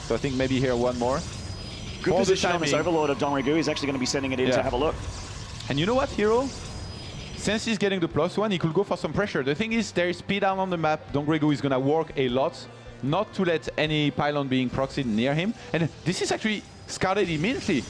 So I think maybe here 1 more. Good position on this Overlord of DongRaeGu. He's actually going to be sending it in to have a look. And you know what, herO? Since he's getting the +1, he could go for some pressure. The thing is, there is speed down on the map. DongRaeGu is going to work a lot not to let any pylon being proxied near him. And this is actually scouted immediately.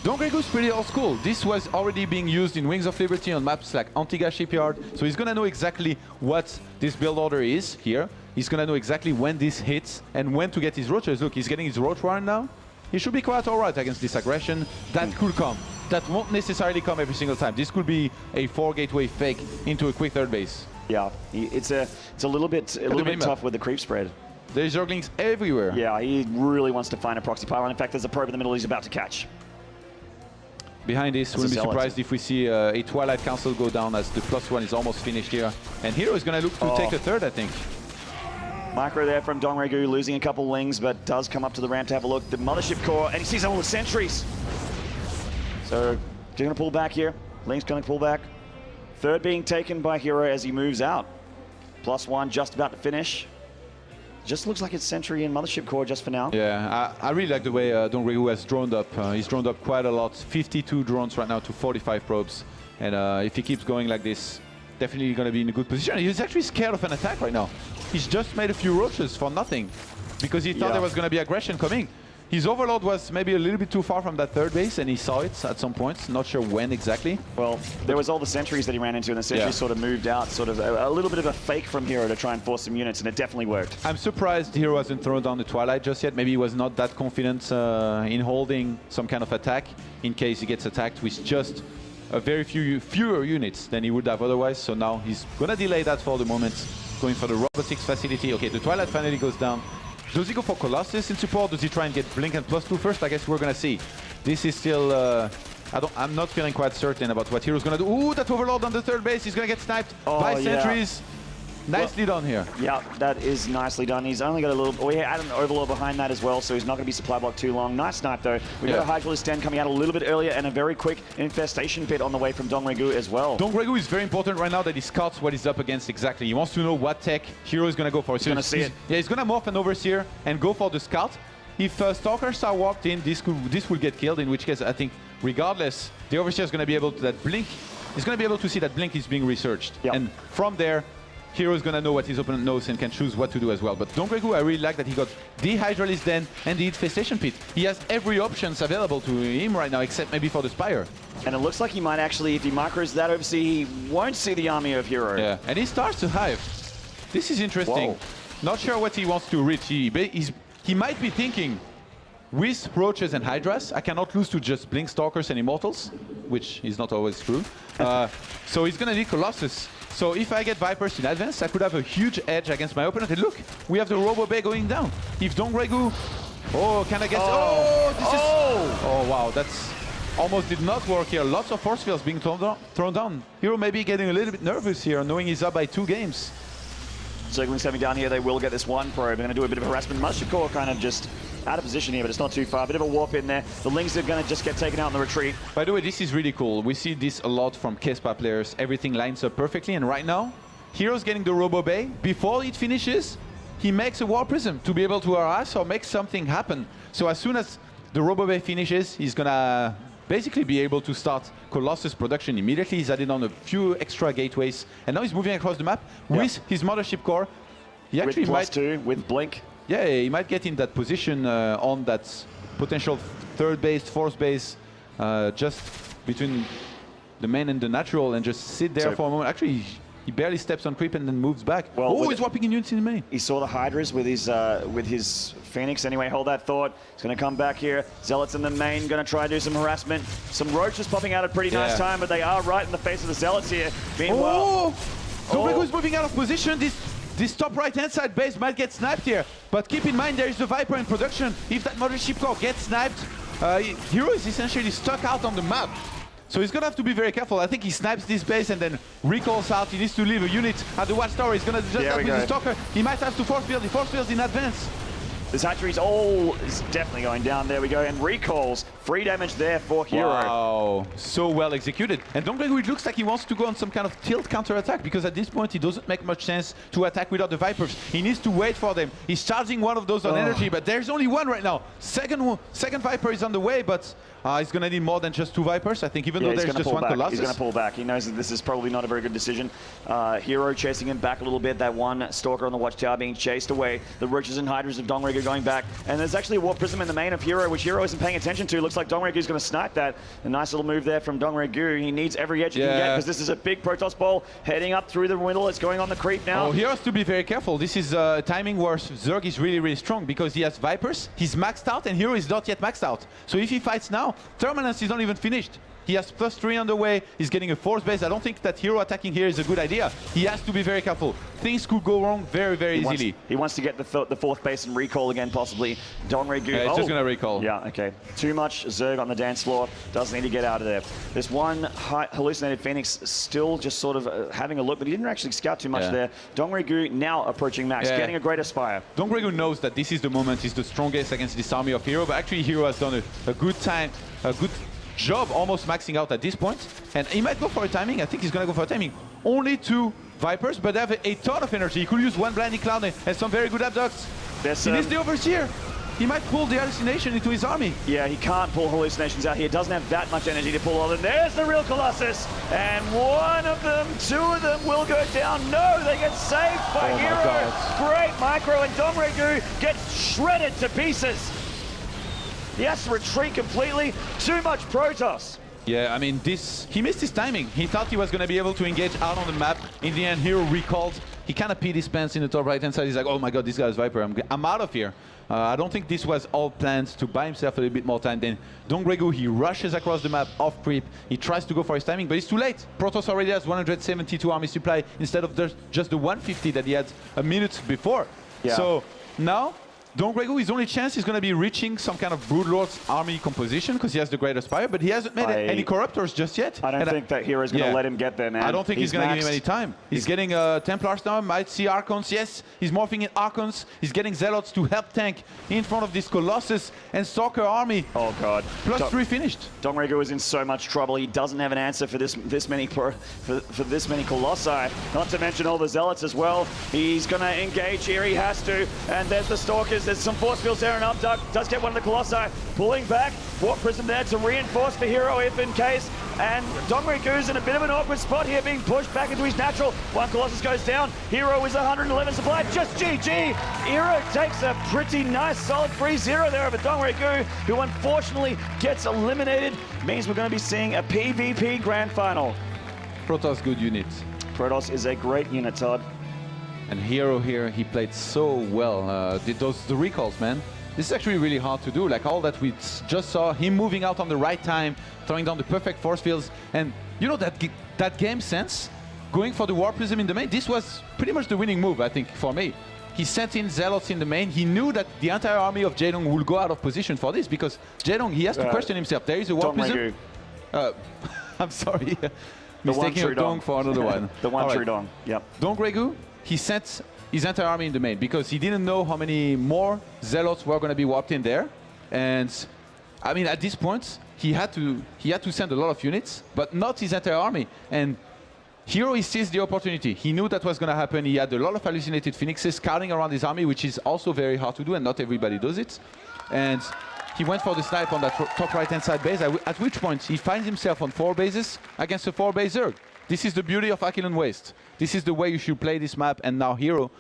DongRaeGu is pretty old school. This was already being used in Wings of Liberty on maps like Antigua Shipyard. So he's going to know exactly what this build order is here. He's going to know exactly when this hits and when to get his roaches. Look, he's getting his roach warren now. He should be quite all right against this aggression. That could come. That won't necessarily come every single time. This could be a 4 gateway fake into a quick third base. Yeah, it's a little bit tough with the creep spread. There's Zerglings everywhere. Yeah, he really wants to find a proxy pylon. In fact, there's a probe in the middle he's about to catch. Behind this, wouldn't be surprised if we see a Twilight Council go down as the +1 is almost finished here. And herO is going to look to take a third, I think. Micro there from DongRaeGu, losing a couple lings, but does come up to the ramp to have a look. The Mothership Core, and he sees all the sentries. So, they're going to pull back here. Link's going to pull back. Third being taken by herO as he moves out. +1 just about to finish. Just looks like it's Sentry and Mothership Core just for now. Yeah, I really like the way DongRaeGu has droned up. He's droned up quite a lot. 52 drones right now to 45 probes. And if he keeps going like this, definitely going to be in a good position. He's actually scared of an attack right now. He's just made a few roaches for nothing because he thought there was going to be aggression coming. His overload was maybe a little bit too far from that third base, and he saw it at some points. Not sure when exactly. Well, there was all the sentries that he ran into, and the sentries sort of moved out, sort of a little bit of a fake from herO to try and force some units, and it definitely worked. I'm surprised herO hasn't thrown down the Twilight just yet. Maybe he was not that confident in holding some kind of attack in case he gets attacked with just a very fewer units than he would have otherwise. So now he's gonna delay that for the moment, going for the robotics facility. Okay, the Twilight finally goes down. Does he go for Colossus in support? Does he try and get Blink and +2 first? I guess we're gonna see. This is still, I'm not feeling quite certain about what herO's gonna do. Ooh, that overload on the third base. He's gonna get sniped by sentries. Nicely done here. Yeah, that is nicely done. He's only got a little, he had an overload behind that as well, so he's not going to be supply blocked too long. Nice snipe though. We got a Hydralisk Den coming out a little bit earlier and a very quick infestation pit on the way from DongRaeGu as well. DongRaeGu is very important right now that he scouts what he's up against exactly. He wants to know what tech herO is going to go for. He's going to see it. Yeah, he's going to morph an Overseer and go for the scout. If Stalkers are walked in, this will get killed, in which case I think regardless, the Overseer is going to be able to, he's going to be able to see that Blink is being researched. Yep. And from there, herO is going to know what his opponent knows and can choose what to do as well. But DongRaeGu, I really like that he got the Hydralisk Den and the Infestation Pit. He has every options available to him right now, except maybe for the Spire. And it looks like he might actually, if he micros that Overseer, he won't see the army of herO. Yeah, and he starts to hive. This is interesting. Whoa. Not sure what he wants to reach. He might be thinking, with Roaches and Hydras, I cannot lose to just Blink Stalkers and Immortals, which is not always true. So he's going to need Colossus. So if I get Vipers in advance, I could have a huge edge against my opponent. And look, we have the Robo Bay going down. If DongRaeGu, can I get? Oh, wow, that's almost did not work here. Lots of force fields being thrown down. herO maybe getting a little bit nervous here, knowing he's up by 2 games. Circling 7 down here, they will get this one probe. They're going to do a bit of harassment. Mashikor kind of just out of position here, but it's not too far. A bit of a warp in there. The Lings are going to just get taken out in the retreat. By the way, this is really cool. We see this a lot from Kespa players. Everything lines up perfectly, and right now, herO's getting the Robo Bay. Before it finishes, he makes a War Prism to be able to harass or make something happen. So as soon as the Robo Bay finishes, he's going to basically be able to start Colossus production immediately. He's added on a few extra gateways, and now he's moving across the map with his Mothership Core. He actually with +2, with Blink. Yeah, he might get in that position on that potential third base, fourth base, just between the main and the natural, and just sit there for a moment. Actually, he barely steps on creep and then moves back. Well, he's warping in units in the main. He saw the Hydras with his Phoenix. Anyway, hold that thought. He's going to come back here. Zealots in the main, going to try to do some harassment. Some Roaches popping out at pretty nice time, but they are right in the face of the Zealots here. Meanwhile, DongRaeGu is moving out of position. This top right-hand side base might get sniped here, but keep in mind there is the Viper in production. If that Mothership Core gets sniped, herO is essentially stuck out on the map. So he's gonna have to be very careful. I think he snipes this base and then recalls out. He needs to leave a unit at the Watchtower. He's gonna just that with the Stalker. He might have to force build. He force builds in advance. This hatchery's is definitely going down. There we go. And recalls. Free damage there for herO. Wow, so well executed. And DongRaeGu, it looks like he wants to go on some kind of tilt counter-attack, because at this point it doesn't make much sense to attack without the Vipers. He needs to wait for them. He's charging one of those on energy, but there's only one right now. Second Viper is on the way, but he's going to need more than just 2 Vipers, I think, even though there's just one Colossus. He's going to pull back. He knows that this is probably not a very good decision. herO chasing him back a little bit. That one Stalker on the Watchtower being chased away. The Roaches and Hydras of DongRaeGu going back. And there's actually a Warp Prism in the main of herO, which herO isn't paying attention to. Looks like DongRaeGu is going to snipe that. A nice little move there from DongRaeGu. He needs every edge he can get, because this is a big Protoss ball heading up through the middle. It's going on the creep now. He has to be very careful. This is a timing where Zerg is really, really strong, because he has Vipers, he's maxed out, and herO is not yet maxed out. So if he fights now, Terminus is not even finished. He has +3 on the way. He's getting a 4th base. I don't think that herO attacking here is a good idea. He has to be very careful. Things could go wrong very, very easily. He wants to get the 4th base and recall again, possibly. DongRaeGu. He's just going to recall. Yeah, okay. Too much Zerg on the dance floor. Does need to get out of there. This one hallucinated Phoenix still just sort of having a look, but he didn't actually scout too much there. DongRaeGu now approaching max, getting a greater Spire. DongRaeGu knows that this is the moment. He's the strongest against this army of herO, but actually herO has done a good job almost maxing out at this point, and he might go for a timing. I think he's gonna go for a timing. Only 2 Vipers, but they have a ton of energy. He could use 1 Blinding Cloud and some very good abducts. He needs the Overseer. He might pull the hallucination into his army. Yeah, he can't pull hallucinations out here. Doesn't have that much energy to pull all of them. There's the real Colossus, and 1 of them, 2 of them will go down. No, they get saved by herO. Great micro, and DongRaeGu gets shredded to pieces. He has to retreat completely. Too much Protoss. Yeah, I mean, he missed his timing. He thought he was going to be able to engage out on the map. In the end, herO recalled. He kind of peed his pants in the top right-hand side. He's like, oh my god, this guy's Viper. I'm out of here. I don't think this was all planned to buy himself a little bit more time. Then DongRaeGu, he rushes across the map off creep. He tries to go for his timing, but it's too late. Protoss already has 172 army supply instead of just the 150 that he had a minute before. Yeah. So now, DongRaeGu, his only chance is going to be reaching some kind of Broodlord's army composition because he has the Great Aspire, but he hasn't made any Corruptors just yet. I don't think that hero's going to let him get there, man. I don't think he's going to give him any time. He's getting Templars now, might see Archons, yes. He's morphing in Archons. He's getting Zealots to help tank in front of this Colossus and Stalker army. Oh, God. +3 finished. DongRaeGu is in so much trouble. He doesn't have an answer for this many Colossi. Not to mention all the Zealots as well. He's going to engage here. He has to. And there's the Stalkers. There's some force fields there, and Upduck does get one of the Colossi. Pulling back. Warp Prism there to reinforce for herO if in case. And DongRaeGu's in a bit of an awkward spot here, being pushed back into his natural. One Colossus goes down. herO is 111 supply. Just GG. herO takes a pretty nice solid 3-0 there over DongRaeGu, who unfortunately gets eliminated. Means we're going to be seeing a PvP grand final. Protoss good unit. Protoss is a great unit, Todd. And herO here, he played so well. The recalls, man. This is actually really hard to do. Like all that we just saw, him moving out on the right time, throwing down the perfect force fields. And you know that game sense, going for the Warp Prism in the main, this was pretty much the winning move, I think, for me. He sent in Zealots in the main. He knew that the entire army of Jaedong will go out of position for this because Jaedong, he has to question himself. There is a Warp Prism. I'm sorry. Mistaking a Dong for another one. The one true Dong, yep. DongRaeGu, he sent his entire army in the main because he didn't know how many more Zealots were going to be warped in there. And I mean, at this point, he had to send a lot of units, but not his entire army. And herO, he seized the opportunity. He knew that was going to happen. He had a lot of hallucinated Phoenixes scouting around his army, which is also very hard to do, and not everybody does it. And he went for the snipe on that top right-hand side base, at which point he finds himself on 4 bases against a 4-base Zerg. This is the beauty of Aquilon Waste. This is the way you should play this map, and now herO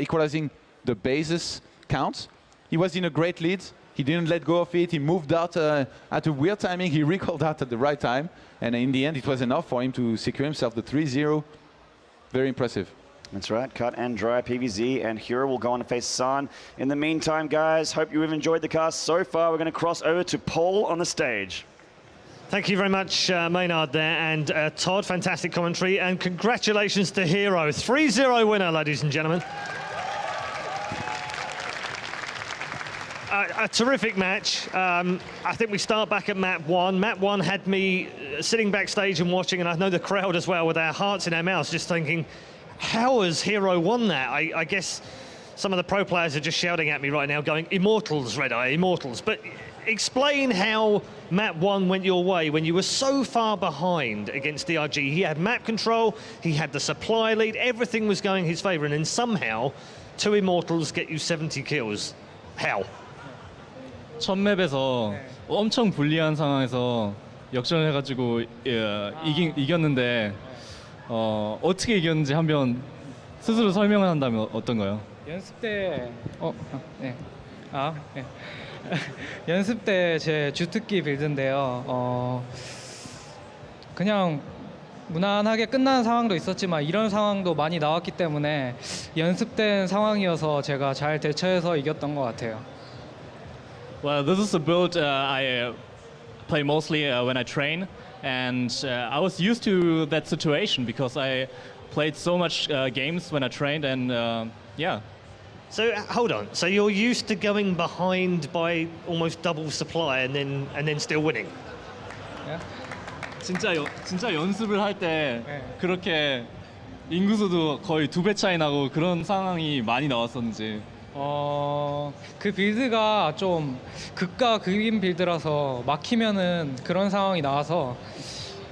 equalizing the bases count. He was in a great lead. He didn't let go of it. He moved out at a weird timing. He recalled out at the right time. And in the end, it was enough for him to secure himself the 3-0. Very impressive. That's right, cut and dry. PVZ and herO will go on to face San. In the meantime, guys, hope you have enjoyed the cast so far. We're going to cross over to Paul on the stage. Thank you very much, Maynard there, and Todd, fantastic commentary, and congratulations to herO. 3-0 winner, ladies and gentlemen. A terrific match. I think we start back at map 1. Map 1 had me sitting backstage and watching, and I know the crowd as well, with our hearts in our mouths, just thinking, how has herO won that? I guess some of the pro players are just shouting at me right now, going, Immortals, Red Eye, Immortals. But explain how map 1 went your way when you were so far behind against DRG. He had map control, he had the supply lead, everything was going his favor, and then somehow 2 Immortals get you 70 kills. How? 첫 맵에서 엄청 불리한 상황에서 역전을 해가지고 이겼는데 어떻게 이겼는지 한번 스스로 설명을 한다면 어떤가요? 연습 때 연습 때 제 주특기 빌드인데요. 그냥 무난하게 끝나는 상황도 있었지만 이런 상황도 많이 나왔기 때문에 연습된 상황이어서 제가 잘 대처해서 이겼던 것 같아요. Well, this is a build I play mostly when I train, and I was used to that situation because I played so much games when I trained, and yeah. So hold on. So you're used to going behind by almost double supply and then still winning. Yeah. 진짜 연습을 할 때 그렇게 인구수도 거의 2배 차이 나고 그런 상황이 많이 나왔었는지. 그 빌드가 좀 극과 극인 빌드라서 막히면은 그런 상황이 나와서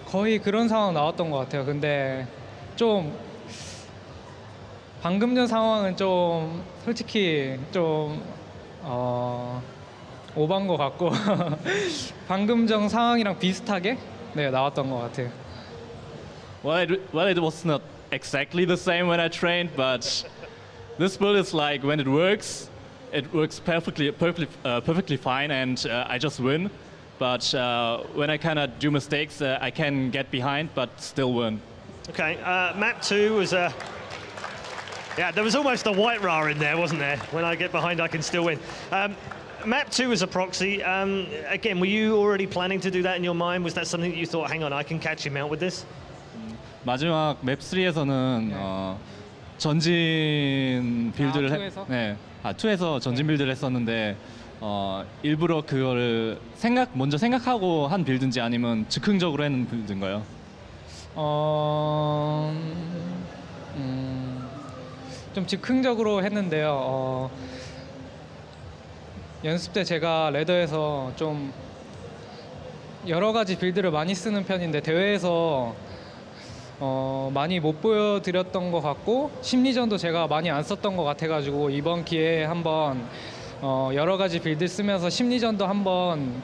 거의 그런 상황 나왔던 것 같아요. 근데 좀 방금 전 상황은 좀 솔직히 좀 오반 것 같고 방금 전 상황이랑 비슷하게 나왔던 것 같아요. Well, it was not exactly the same when I trained, but this build is like when it works, it works perfectly fine, and I just win. But when I kind of do mistakes, I can get behind, but still win. Okay, map 2 was a... Yeah, there was almost a white ra in there, wasn't there? When I get behind, I can still win. Map 2 was a proxy. Again, were you already planning to do that in your mind? Was that something that you thought, hang on, I can catch him out with this? 마지막 맵 3에서는 전진 빌드를 2에서? 2에서 전진 빌드를 했었는데 일부러 그거를 먼저 생각하고 한 빌드인지 아니면 즉흥적으로 하는 빌드인가요? 좀 즉흥적으로 했는데요. 연습 때 제가 레더에서 좀 여러 가지 빌드를 많이 쓰는 편인데 대회에서 많이 못 보여드렸던 것 같고 심리전도 제가 많이 안 썼던 것 같아가지고 이번 기회에 한번 여러 가지 빌드 쓰면서 심리전도 한번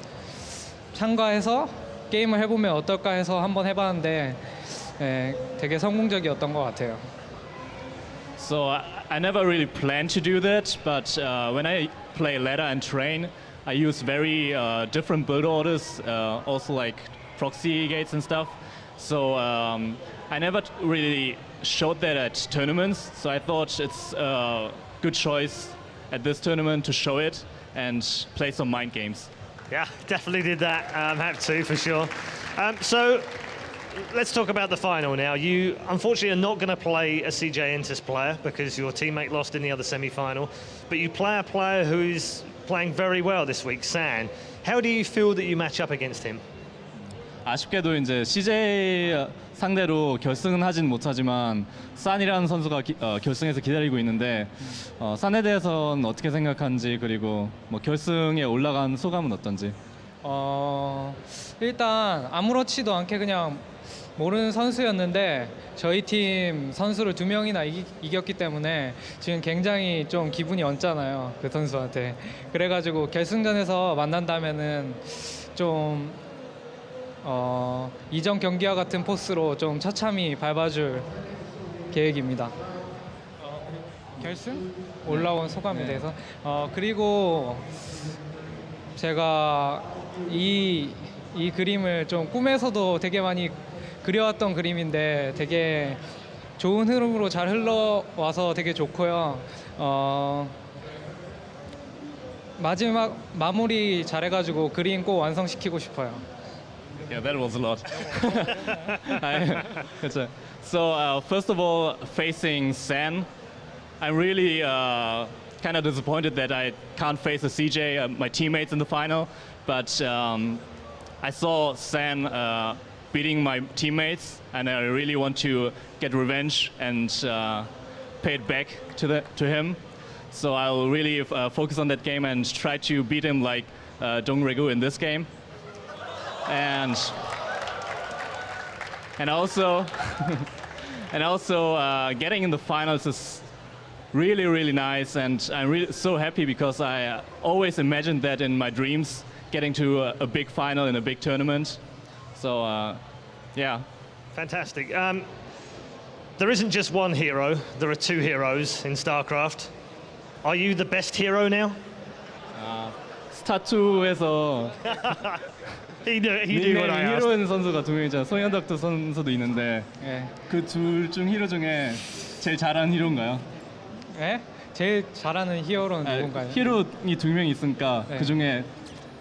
참가해서 게임을 해보면 어떨까 해서 한번 해봤는데 되게 성공적이었던 것 같아요. So I never really planned to do that, but when I play ladder and train, I use very different build orders, also like proxy gates and stuff. So I never really showed that at tournaments, so I thought it's a good choice at this tournament to show it and play some mind games. Yeah, definitely did that. Have to, for sure. So let's talk about the final now. You, unfortunately, are not going to play a CJ Entus player because your teammate lost in the other semi-final, but you play a player who's playing very well this week, San. How do you feel that you match up against him? 아쉽게도 이제 CJ 상대로 결승은 하진 못하지만 산이라는 선수가 결승에서 기다리고 있는데 산에 대해서는 어떻게 생각하는지 그리고 뭐 결승에 올라간 소감은 어떤지? 일단 아무렇지도 않게 그냥 모르는 선수였는데 저희 팀 선수를 2명이나 이겼기 때문에 지금 굉장히 좀 기분이 언짢아요, 그 선수한테. 그래가지고 결승전에서 만난다면은 좀 이전 경기와 같은 포스로 좀 처참히 밟아줄 계획입니다. 결승? 올라온 소감에 대해서 그리고 제가 이 그림을 좀 꿈에서도 되게 많이 그려왔던 그림인데 되게 좋은 흐름으로 잘 흘러와서 되게 좋고요. 마지막 마무리 잘해가지고 그림 꼭 완성시키고 싶어요. Yeah, that was a lot. So first of all, facing San, I'm really kind of disappointed that I can't face a CJ, my teammates in the final. But I saw San beating my teammates, and I really want to get revenge and pay it back to him. So I'll really focus on that game and try to beat him like DongRaeGu in this game. And also getting in the finals is really, really nice, and I'm really so happy because I always imagined that in my dreams, getting to a big final in a big tournament. So yeah. Fantastic. There isn't just one hero, there are two heroes in StarCraft. Are you the best hero now? 스타2에서 He knew what I asked. 히로인 선수가 두 명이잖아요. 송현덕 선수도 있는데 그 둘 중 히로 중에 제일 잘하는 히로인가요? 네? 제일 잘하는 히어로는 누군가요? 히로이 두 명 있으니까 그 중에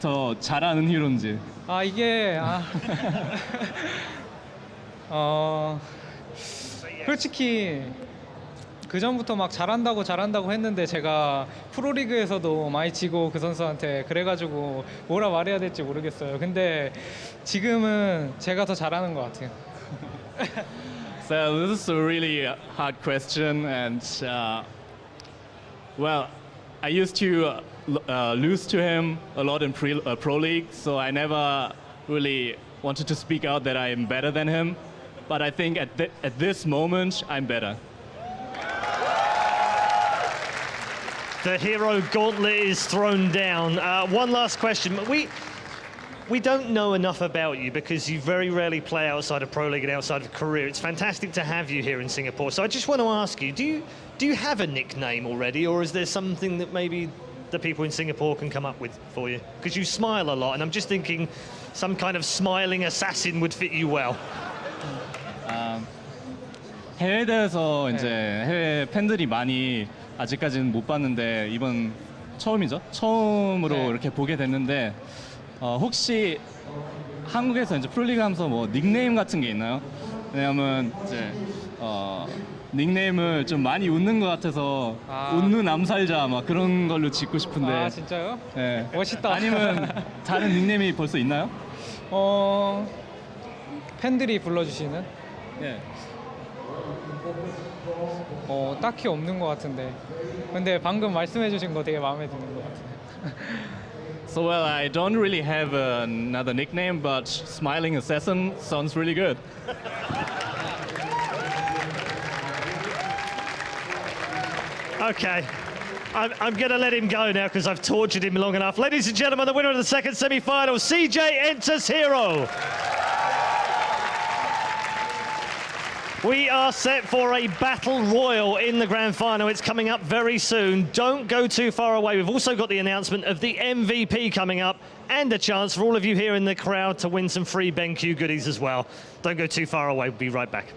더 잘하는 히로인지. 이게 솔직히 그 전부터 막 잘한다고 했는데 제가 프로리그에서도 많이 지고 그 선수한테 그래가지고 뭐라 말해야 될지 모르겠어요. 근데 지금은 제가 더 잘하는 것 같아요. So this is a really hard question, and well, I used to lose to him a lot in Pro League, so I never really wanted to speak out that I am better than him. But I think at this moment, I'm better. The hero gauntlet is thrown down. One last question. We don't know enough about you because you very rarely play outside of Pro League and outside of career. It's fantastic to have you here in Singapore. So I just want to ask you, do you have a nickname already, or is there something that maybe that people in Singapore can come up with for you? Because you smile a lot, and I'm just thinking some kind of smiling assassin would fit you well. 해외대에서 이제 해외 팬들이 많이 아직까지는 못 봤는데 이번 처음이죠. 처음으로 네. 이렇게 보게 됐는데 혹시 한국에서 이제 프로리그 하면서 뭐 닉네임 같은 게 있나요? 왜냐하면 이제 닉네임을 좀 많이 웃는 것 같아서 웃는 암살자 막 그런 걸로 짓고 싶은데. 아 진짜요? 네. 멋있다. 아니면 다른 닉네임이 벌써 있나요? 팬들이 불러주시는? 네. 딱히 없는 것 같은데. 근데 방금 말씀해주신 거 되게 마음에 드는 것 같아요. So well, I don't really have another nickname, but Smiling Assassin sounds really good. Okay. I'm going to let him go now because I've tortured him long enough. Ladies and gentlemen, the winner of the second semi-final, CJ enters herO. We are set for a battle royal in the grand final. It's coming up very soon. Don't go too far away. We've also got the announcement of the MVP coming up and a chance for all of you here in the crowd to win some free BenQ goodies as well. Don't go too far away. We'll be right back.